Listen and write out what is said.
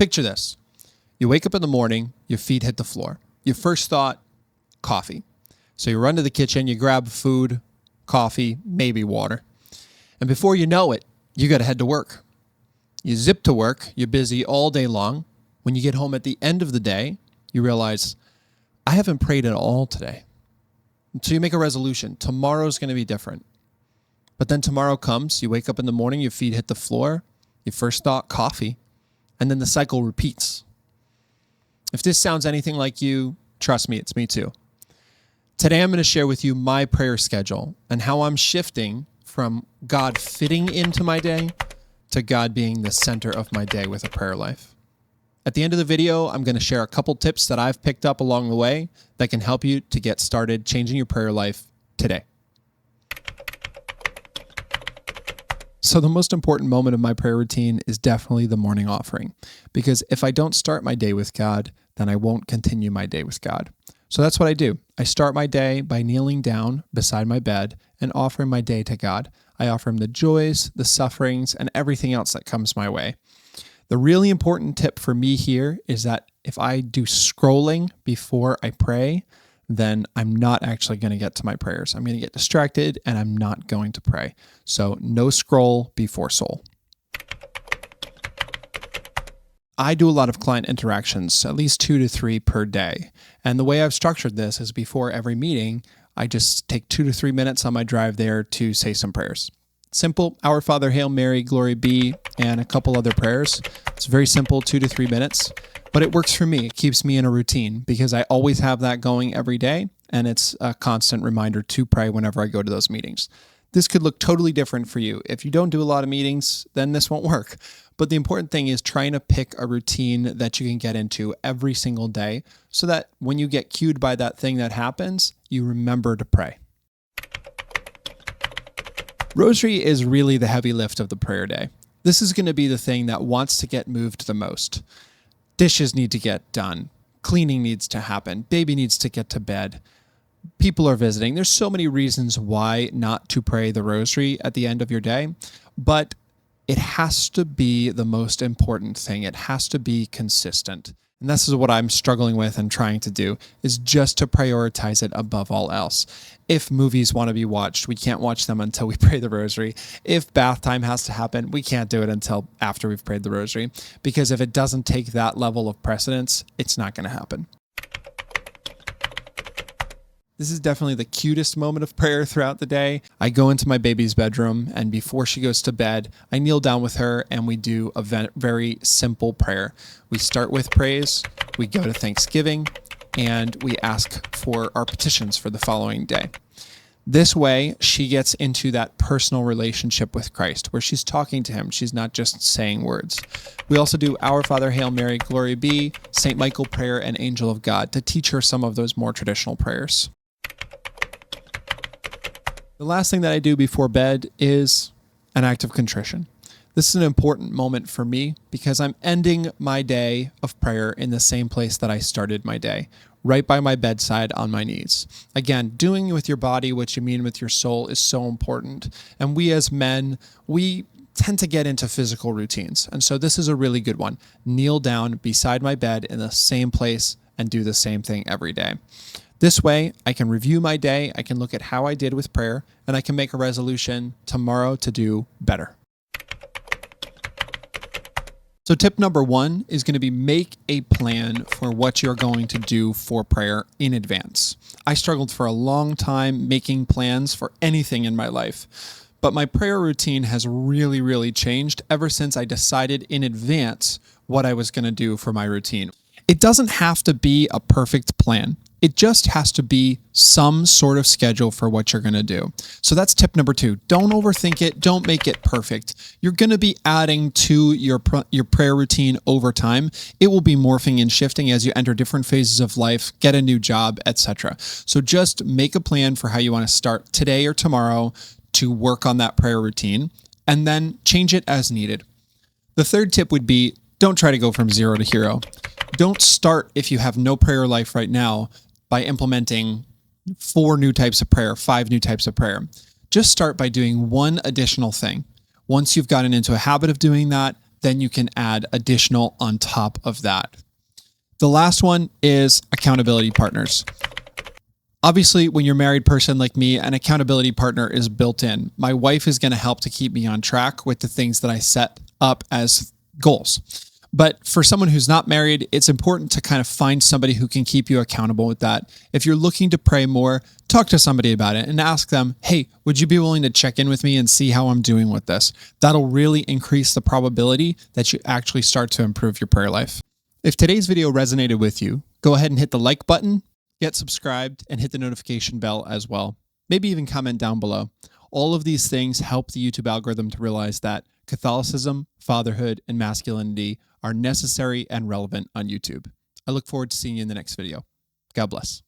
Picture this. You wake up in the morning, your feet hit the floor. Your first thought, coffee. So you run to the kitchen, you grab food, coffee, maybe water. And before you know it, you got to head to work. You zip to work, you're busy all day long. When you get home at the end of the day, you realize, I haven't prayed at all today. So you make a resolution. Tomorrow's going to be different. But then tomorrow comes, you wake up in the morning, your feet hit the floor, your first thought, coffee, and then the cycle repeats. If this sounds anything like you, trust me, it's me too. Today I'm going to share with you my prayer schedule and how I'm shifting from God fitting into my day to God being the center of my day with a prayer life. At the end of the video, I'm going to share a couple tips that I've picked up along the way that can help you to get started changing your prayer life today. So the most important moment of my prayer routine is definitely the morning offering, because if I don't start my day with God, then I won't continue my day with God. So that's what I do. I start my day by kneeling down beside my bed and offering my day to God. I offer him the joys, the sufferings, and everything else that comes my way. The really important tip for me here is that if I do scrolling before I pray, then I'm not actually going to get to my prayers. I'm going to get distracted and I'm not going to pray. So no scroll before soul. I do a lot of client interactions, at least 2 to 3 per day. And the way I've structured this is before every meeting, I just take 2 to 3 minutes on my drive there to say some prayers. Simple, Our Father, Hail Mary, Glory be, and a couple other prayers. It's very simple, 2 to 3 minutes, but it works for me. It keeps me in a routine because I always have that going every day, and it's a constant reminder to pray whenever I go to those meetings. This could look totally different for you. If you don't do a lot of meetings, then this won't work. But the important thing is trying to pick a routine that you can get into every single day so that when you get cued by that thing that happens, you remember to pray. Rosary is really the heavy lift of the prayer day. This is going to be the thing that wants to get moved the most. Dishes need to get done. Cleaning needs to happen. Baby needs to get to bed. People are visiting. There's so many reasons why not to pray the rosary at the end of your day, but it has to be the most important thing. It has to be consistent. And this is what I'm struggling with and trying to do, is just to prioritize it above all else. If movies want to be watched, we can't watch them until we pray the rosary. If bath time has to happen, we can't do it until after we've prayed the rosary. Because if it doesn't take that level of precedence, it's not going to happen. This is definitely the cutest moment of prayer throughout the day. I go into my baby's bedroom, and before she goes to bed, I kneel down with her and we do a very simple prayer. We start with praise, we go to thanksgiving, and we ask for our petitions for the following day. This way, she gets into that personal relationship with Christ, where she's talking to him. She's not just saying words. We also do Our Father, Hail Mary, Glory be, St. Michael prayer, and Angel of God to teach her some of those more traditional prayers. The last thing that I do before bed is an act of contrition. This is an important moment for me because I'm ending my day of prayer in the same place that I started my day, right by my bedside on my knees. Again, doing with your body what you mean with your soul is so important. And we as men, we tend to get into physical routines. And so this is a really good one. Kneel down beside my bed in the same place and do the same thing every day. This way, I can review my day, I can look at how I did with prayer, and I can make a resolution tomorrow to do better. So tip number 1 is going to be make a plan for what you're going to do for prayer in advance. I struggled for a long time making plans for anything in my life, but my prayer routine has really changed ever since I decided in advance what I was going to do for my routine. It doesn't have to be a perfect plan. It just has to be some sort of schedule for what you're going to do. So that's tip number 2. Don't overthink it. Don't make it perfect. You're going to be adding to your prayer routine over time. It will be morphing and shifting as you enter different phases of life, get a new job, etc. So just make a plan for how you want to start today or tomorrow to work on that prayer routine, and then change it as needed. The third tip would be, don't try to go from 0 to hero. Don't start, if you have no prayer life right now, by implementing 4 new types of prayer, 5 new types of prayer. Just start by doing one additional thing. Once you've gotten into a habit of doing that, then you can add additional on top of that. The last one is accountability partners. Obviously, when you're a married person like me, an accountability partner is built in. My wife is going to help to keep me on track with the things that I set up as goals. But for someone who's not married, it's important to kind of find somebody who can keep you accountable with that. If you're looking to pray more, talk to somebody about it and ask them, hey, would you be willing to check in with me and see how I'm doing with this? That'll really increase the probability that you actually start to improve your prayer life. If today's video resonated with you, go ahead and hit the like button, get subscribed, and hit the notification bell as well. Maybe even comment down below. All of these things help the YouTube algorithm to realize that Catholicism, fatherhood, and masculinity are necessary and relevant on YouTube. I look forward to seeing you in the next video. God bless.